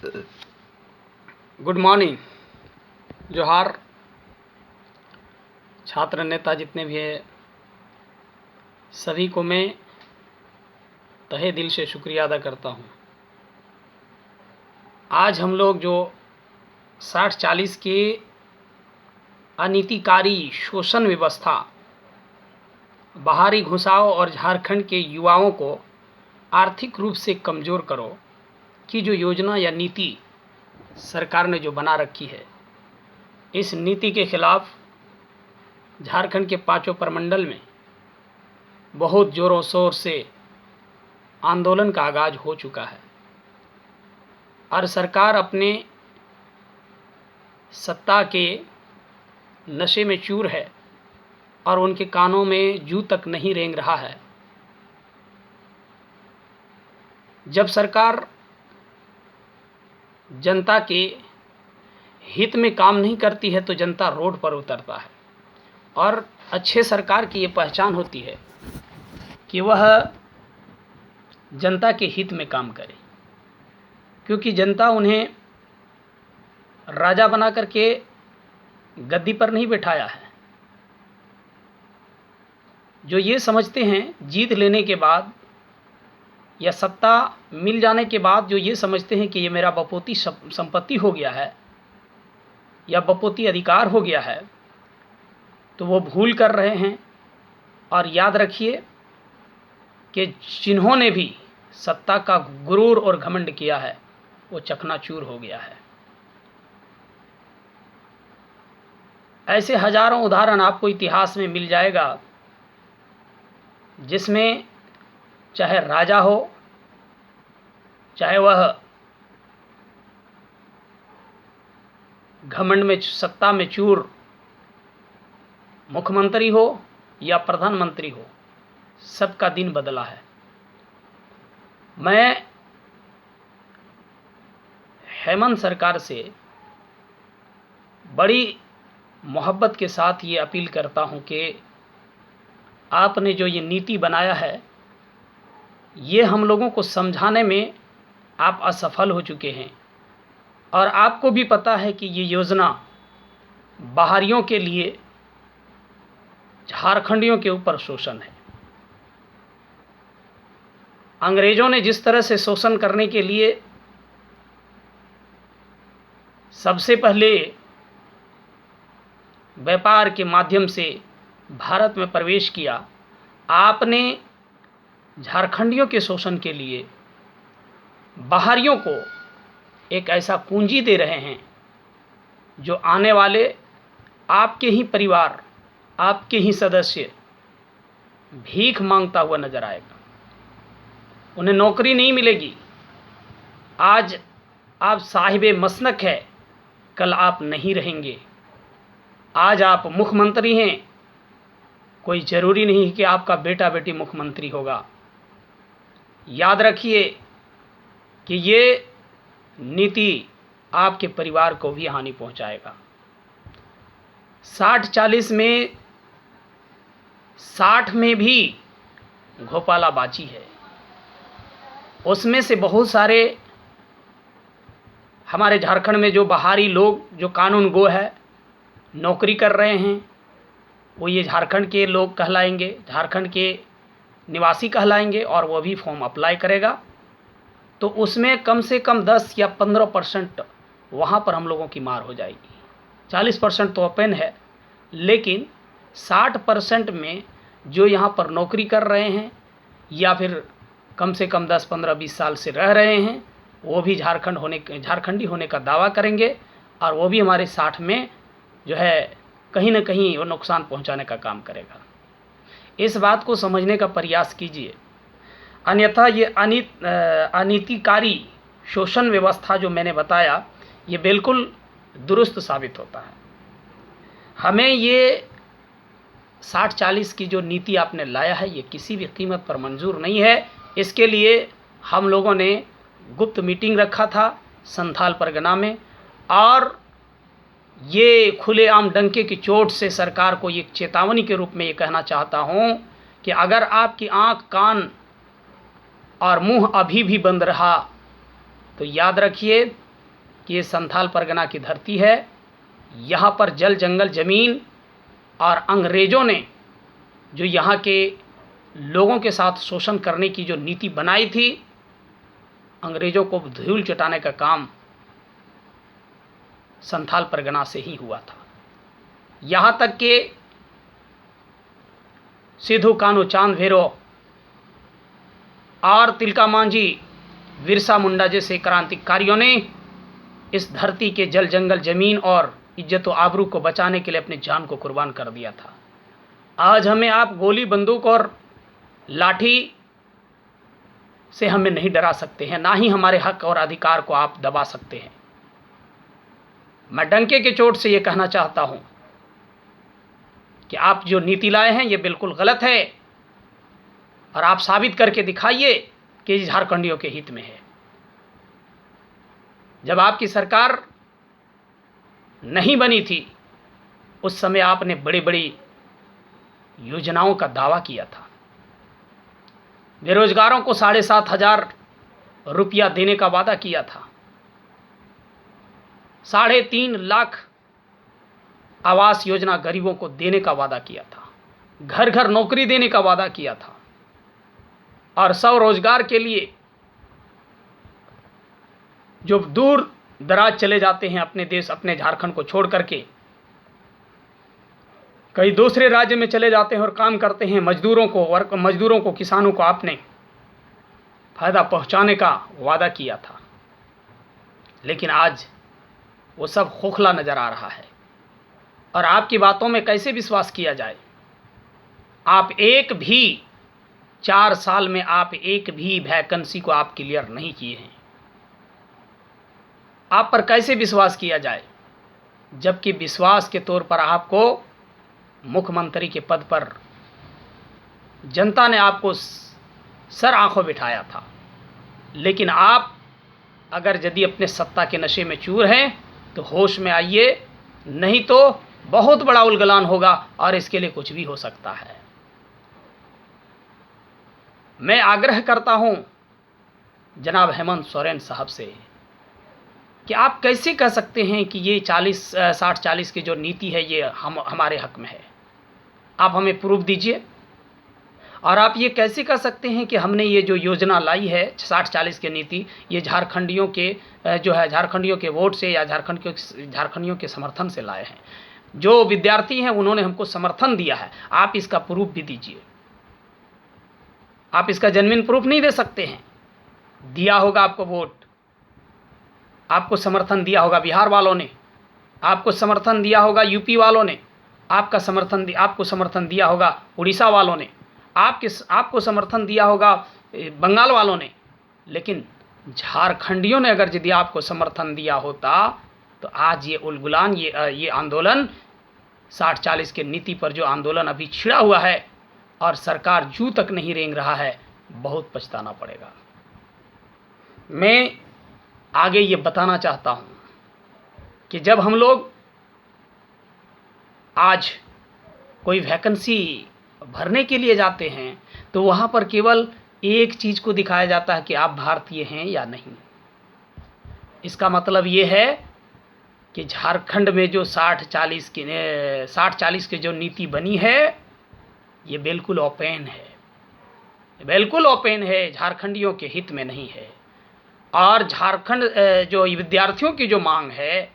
Good morning, जोहार। छात्र नेता जितने भी हैं सभी को मैं तहे दिल से शुक्रिया अदा करता हूं। आज हम लोग जो 60-40 की अनीतिकारी शोषण व्यवस्था, बाहरी घुसाव और झारखंड के युवाओं को आर्थिक रूप से कमज़ोर करो की जो योजना या नीति सरकार ने जो बना रखी है, इस नीति के खिलाफ झारखंड के 5 प्रमंडल में बहुत ज़ोरों शोर से आंदोलन का आगाज हो चुका है और सरकार अपने सत्ता के नशे में चूर है और उनके कानों में जूं तक नहीं रेंग रहा है। जब सरकार जनता के हित में काम नहीं करती है तो जनता रोड पर उतरता है और अच्छे सरकार की ये पहचान होती है कि वह जनता के हित में काम करे, क्योंकि जनता उन्हें राजा बना करके गद्दी पर नहीं बिठाया है। जो ये समझते हैं जीत लेने के बाद या सत्ता मिल जाने के बाद, जो ये समझते हैं कि ये मेरा बपोती संपत्ति हो गया है या बपोती अधिकार हो गया है, तो वो भूल कर रहे हैं। और याद रखिए कि जिन्होंने भी सत्ता का गुरूर और घमंड किया है वो चकनाचूर हो गया है। ऐसे हजारों उदाहरण आपको इतिहास में मिल जाएगा, जिसमें चाहे राजा हो, चाहे वह घमंड में सत्ता में चूर मुख्यमंत्री हो या प्रधानमंत्री हो, सबका दिन बदला है। मैं हेमंत सरकार से बड़ी मोहब्बत के साथ ये अपील करता हूं कि आपने जो ये नीति बनाया है, ये हम लोगों को समझाने में आप असफल हो चुके हैं और आपको भी पता है कि ये योजना बाहरियों के लिए झारखंडियों के ऊपर शोषण है। अंग्रेजों ने जिस तरह से शोषण करने के लिए सबसे पहले व्यापार के माध्यम से भारत में प्रवेश किया, आपने झारखंडियों के शोषण के लिए बाहरियों को एक ऐसा पूंजी दे रहे हैं जो आने वाले आपके ही परिवार, आपके ही सदस्य भीख मांगता हुआ नजर आएगा। उन्हें नौकरी नहीं मिलेगी। आज आप साहिबे मसनक है, कल आप नहीं रहेंगे। आज आप मुख्यमंत्री हैं, कोई ज़रूरी नहीं कि आपका बेटा बेटी मुख्यमंत्री होगा। याद रखिए कि ये नीति आपके परिवार को भी हानि पहुंचाएगा। 60-40 में 60 में भी घोटालाबाजी है। उसमें से बहुत सारे हमारे झारखंड में जो बाहरी लोग जो कानून गो है, नौकरी कर रहे हैं, वो ये झारखंड के लोग कहलाएंगे, झारखंड के निवासी कहलाएंगे और वो भी फॉर्म अप्लाई करेगा। तो उसमें कम से कम 10 या 15% वहाँ पर हम लोगों की मार हो जाएगी। 40% तो ओपन है, लेकिन 60% में जो यहाँ पर नौकरी कर रहे हैं या फिर कम से कम 10, 15, 20 साल से रह रहे हैं, वो भी झारखंडी होने का दावा करेंगे और वो भी हमारे 60 में जो है कहीं ना कहीं वो नुकसान पहुँचाने का काम करेगा। इस बात को समझने का प्रयास कीजिए, अन्यथा ये अनीतिकारी शोषण व्यवस्था जो मैंने बताया, ये बिल्कुल दुरुस्त साबित होता है। हमें ये 60-40 की जो नीति आपने लाया है, ये किसी भी कीमत पर मंजूर नहीं है। इसके लिए हम लोगों ने गुप्त मीटिंग रखा था संथाल परगना में, और ये खुलेआम डंके की चोट से सरकार को ये चेतावनी के रूप में ये कहना चाहता हूँ कि अगर आपकी आँख, कान और मुंह अभी भी बंद रहा तो याद रखिए कि ये संथाल परगना की धरती है, यहाँ पर जल जंगल ज़मीन और अंग्रेज़ों ने जो यहाँ के लोगों के साथ शोषण करने की जो नीति बनाई थी, अंग्रेज़ों को धूल चटाने का काम संथाल परगना से ही हुआ था। यहाँ तक कि सिद्धू कान्हू चांद भैरो और तिलका मांझी, बिरसा मुंडा जैसे क्रांतिकारियों ने इस धरती के जल जंगल ज़मीन और इज्जत व आबरू को बचाने के लिए अपनी जान को कुर्बान कर दिया था। आज हमें आप गोली बंदूक और लाठी से हमें नहीं डरा सकते हैं, ना ही हमारे हक और अधिकार को आप दबा सकते हैं। मैं डंके के चोट से ये कहना चाहता हूँ कि आप जो नीति लाए हैं ये बिल्कुल गलत है, और आप साबित करके दिखाइए कि झारखंडियों के हित में है। जब आपकी सरकार नहीं बनी थी उस समय आपने बड़ी बड़ी योजनाओं का दावा किया था। बेरोजगारों को 7,500 रुपया देने का वादा किया था। 3.5 लाख आवास योजना गरीबों को देने का वादा किया था। घर घर नौकरी देने का वादा किया था। और स्वरोजगार के लिए जो दूर दराज चले जाते हैं अपने देश, अपने झारखंड को छोड़ करके कई दूसरे राज्य में चले जाते हैं और काम करते हैं, मजदूरों को किसानों को आपने फायदा पहुंचाने का वादा किया था। लेकिन आज वो सब खोखला नजर आ रहा है, और आपकी बातों में कैसे विश्वास किया जाए। आप 4 साल में आप एक भी वैकेंसी को आप क्लियर नहीं किए हैं। आप पर कैसे विश्वास किया जाए, जबकि विश्वास के तौर पर आपको मुख्यमंत्री के पद पर जनता ने आपको सर आंखों बिठाया था। लेकिन आप अगर यदि अपने सत्ता के नशे में चूर हैं तो होश में आइए, नहीं तो बहुत बड़ा उलगलान होगा और इसके लिए कुछ भी हो सकता है। मैं आग्रह करता हूं जनाब हेमंत सोरेन साहब से कि आप कैसे कह सकते हैं कि ये 60-40 की जो नीति है ये हमारे हक में है। आप हमें प्रूफ दीजिए। और आप ये कैसे कह सकते हैं कि हमने ये जो योजना लाई है 60-40 की नीति, ये झारखंडियों के वोट से या झारखंडियों के समर्थन से लाए हैं। जो विद्यार्थी हैं उन्होंने हमको समर्थन दिया है। आप इसका प्रूफ भी दीजिए। आप इसका जेन्युइन प्रूफ नहीं दे सकते हैं। दिया होगा आपको वोट, आपको समर्थन दिया होगा बिहार वालों ने, आपको समर्थन दिया होगा यूपी वालों ने, आपको समर्थन दिया होगा उड़ीसा वालों ने, आपको समर्थन दिया होगा बंगाल वालों ने। लेकिन झारखंडियों ने अगर यदि आपको समर्थन दिया होता तो आज ये उलगुलान, ये आंदोलन 60-40 के नीति पर जो आंदोलन अभी छिड़ा हुआ है और सरकार जू तक नहीं रेंग रहा है, बहुत पछताना पड़ेगा। मैं आगे ये बताना चाहता हूँ कि जब हम लोग आज कोई वैकेंसी भरने के लिए जाते हैं तो वहाँ पर केवल एक चीज़ को दिखाया जाता है कि आप भारतीय हैं या नहीं। इसका मतलब ये है कि झारखंड में जो 60-40 की जो नीति बनी है ये बिल्कुल ओपन है, बिल्कुल ओपन है, झारखंडियों के हित में नहीं है। और झारखंड जो विद्यार्थियों की जो मांग है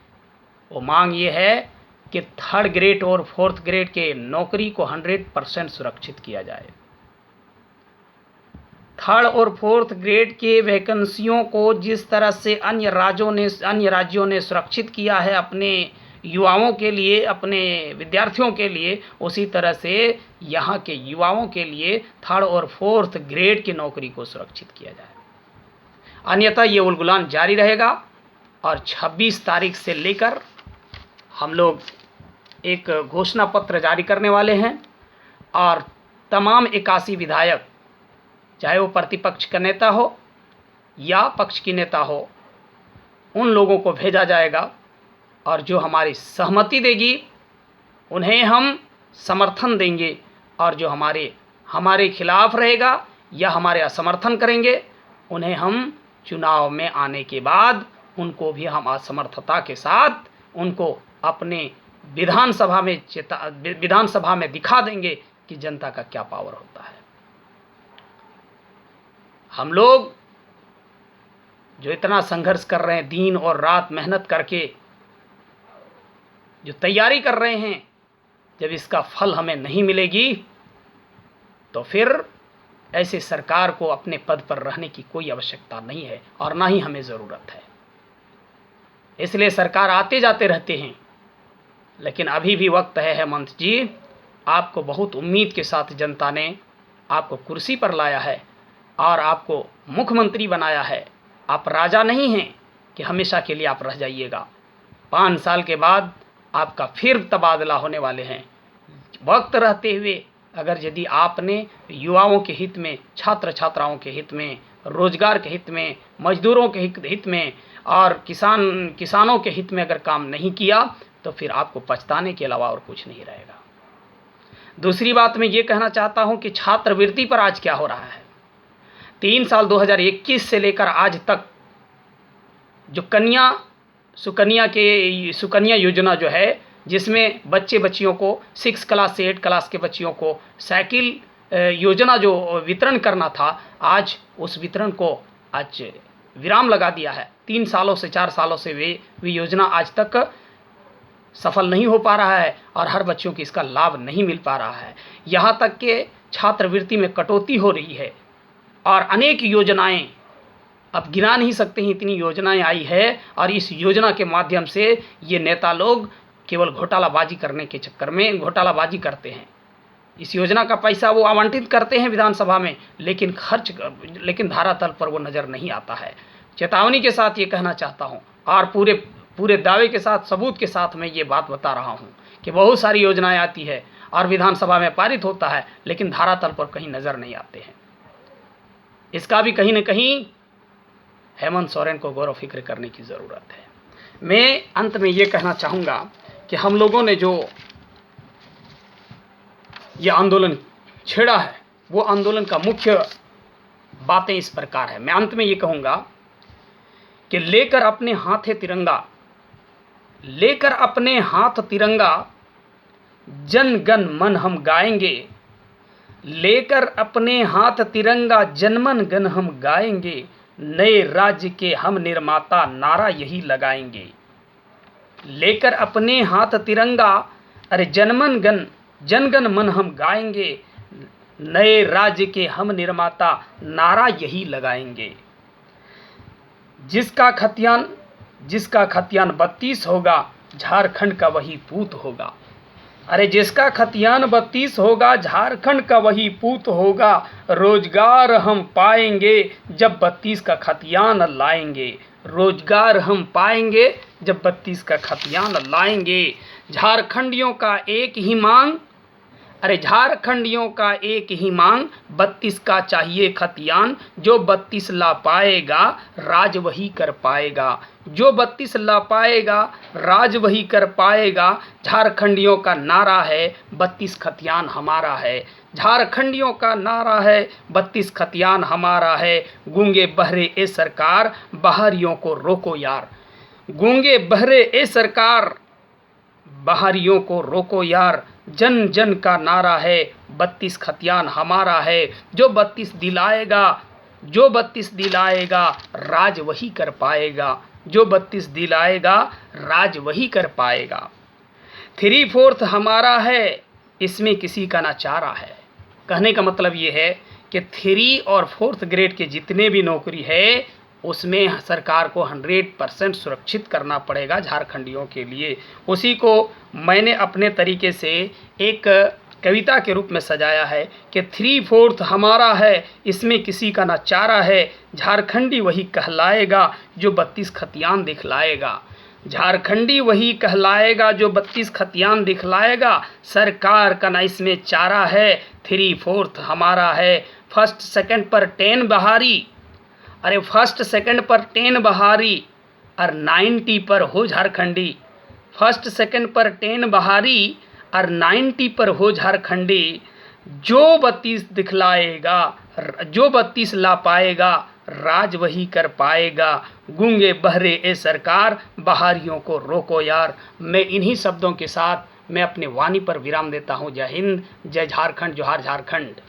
वो मांग ये है कि 3rd ग्रेड और 4th ग्रेड के नौकरी को 100% सुरक्षित किया जाए। 3rd और 4th ग्रेड के वैकेंसियों को जिस तरह से अन्य राज्यों ने सुरक्षित किया है अपने युवाओं के लिए, अपने विद्यार्थियों के लिए, उसी तरह से यहाँ के युवाओं के लिए 3rd और 4th ग्रेड की नौकरी को सुरक्षित किया जाए। अन्यथा ये उलगुलान जारी रहेगा और 26 तारीख से लेकर हम लोग एक घोषणा पत्र जारी करने वाले हैं और तमाम 81 विधायक, चाहे वो प्रतिपक्ष का नेता हो या पक्ष की नेता हो, उन लोगों को भेजा जाएगा और जो हमारी सहमति देगी उन्हें हम समर्थन देंगे, और जो हमारे खिलाफ रहेगा या हमारे असमर्थन करेंगे उन्हें हम चुनाव में आने के बाद उनको भी हम असमर्थता के साथ उनको अपने विधानसभा में दिखा देंगे कि जनता का क्या पावर होता है। हम लोग जो इतना संघर्ष कर रहे हैं, दिन और रात मेहनत करके जो तैयारी कर रहे हैं, जब इसका फल हमें नहीं मिलेगी तो फिर ऐसे सरकार को अपने पद पर रहने की कोई आवश्यकता नहीं है और ना ही हमें ज़रूरत है। इसलिए सरकार आते जाते रहते हैं, लेकिन अभी भी वक्त है हेमंत जी, आपको बहुत उम्मीद के साथ जनता ने आपको कुर्सी पर लाया है और आपको मुख्यमंत्री बनाया है। आप राजा नहीं हैं कि हमेशा के लिए आप रह जाइएगा। 5 साल के बाद आपका फिर तबादला होने वाले हैं। वक्त रहते हुए अगर यदि आपने युवाओं के हित में, छात्र छात्राओं के हित में, रोजगार के हित में, मजदूरों के हित में और किसानों के हित में अगर काम नहीं किया तो फिर आपको पछताने के अलावा और कुछ नहीं रहेगा। दूसरी बात मैं ये कहना चाहता हूँ कि छात्रवृत्ति पर आज क्या हो रहा है। 3 साल 2021 से लेकर आज तक जो सुकन्या योजना जो है, जिसमें बच्चियों को 6 क्लास से 8 क्लास के बच्चियों को साइकिल योजना जो वितरण करना था, आज उस वितरण को आज विराम लगा दिया है। 3 सालों से 4 सालों से वे योजना आज तक सफल नहीं हो पा रहा है और हर बच्चों को इसका लाभ नहीं मिल पा रहा है। यहाँ तक कि छात्रवृत्ति में कटौती हो रही है और अनेक योजनाएं, अब गिना नहीं सकते हैं इतनी योजनाएं आई है। और इस योजना के माध्यम से ये नेता लोग केवल घोटालाबाजी करने के चक्कर में घोटालाबाजी करते हैं। इस योजना का पैसा वो आवंटित करते हैं विधानसभा में, लेकिन धरातल पर वो नज़र नहीं आता है। चेतावनी के साथ ये कहना चाहता हूँ और पूरे दावे के साथ, सबूत के साथ मैं ये बात बता रहा हूँ कि बहुत सारी योजनाएं आती है और विधानसभा में पारित होता है, लेकिन धरातल पर कहीं नज़र नहीं आते हैं। इसका भी कहीं न कहीं हेमंत सोरेन को गौर फिक्र करने की ज़रूरत है। मैं अंत में ये कहना चाहूँगा कि हम लोगों ने जो ये आंदोलन छेड़ा है, वो आंदोलन का मुख्य बातें इस प्रकार है। मैं अंत में ये कहूँगा कि लेकर अपने हाथ तिरंगा जन गण मन हम गाएंगे, लेकर अपने हाथ तिरंगा जनमन गण हम गाएंगे, नए राज्य के हम निर्माता नारा यही लगाएंगे। लेकर अपने हाथ तिरंगा, अरे जनगण मन हम गाएंगे, नए राज्य के हम निर्माता नारा यही लगाएंगे। जिसका खतियान 32 होगा, झारखंड का वही पूत होगा। अरे जिसका खतियान 32 होगा, झारखंड का वही पूत होगा। रोजगार हम पाएंगे जब 32 का खतियान लाएंगे। रोजगार हम पाएंगे जब 32 का खतियान लाएंगे। झारखंडियों का एक ही मांग, अरे झारखंडियों का एक ही मांग, 32 का चाहिए खतियान। जो 32 ला पाएगा राज वही कर पाएगा। जो 32 ला पाएगा राज वही कर पाएगा। झारखंडियों का नारा है 32 खतियान हमारा है। झारखंडियों का नारा है 32 खतियान हमारा है। गूंगे बहरे ए सरकार, बाहरियों को रोको यार। गूंगे बहरे ए सरकार, बाहरियों को रोको यार। जन जन का नारा है 32 खतियान हमारा है। जो 32 दिलाएगा राज वही कर पाएगा। जो 32 दिलाएगा राज वही कर पाएगा। 3/4 हमारा है, इसमें किसी का ना चारा है। कहने का मतलब ये है कि 3 और 4th ग्रेड के जितने भी नौकरी है, उसमें सरकार को 100% सुरक्षित करना पड़ेगा झारखंडियों के लिए। उसी को मैंने अपने तरीके से एक कविता के रूप में सजाया है कि 3/4 हमारा है, इसमें किसी का ना चारा है। झारखंडी वही कहलाएगा जो 32 खतियान दिखलाएगा। झारखंडी वही कहलाएगा जो 32 खतियान दिखलाएगा। सरकार का ना इसमें चारा है, 3/4 हमारा है। फर्स्ट सेकंड पर 10 बहारी, अरे फर्स्ट सेकंड पर 10 बहारी और 90 पर हो झारखंडी। फर्स्ट सेकंड पर 10 बहारी और 90 पर हो झारखंडी। जो 32 दिखलाएगा, जो 32 ला पाएगा राज वही कर पाएगा, गूंगे बहरे ए सरकार, बहारियों को रोको यार। मैं इन्हीं शब्दों के साथ मैं अपने वाणी पर विराम देता हूँ। जय हिंद, जय झारखंड, जोहार झारखंड।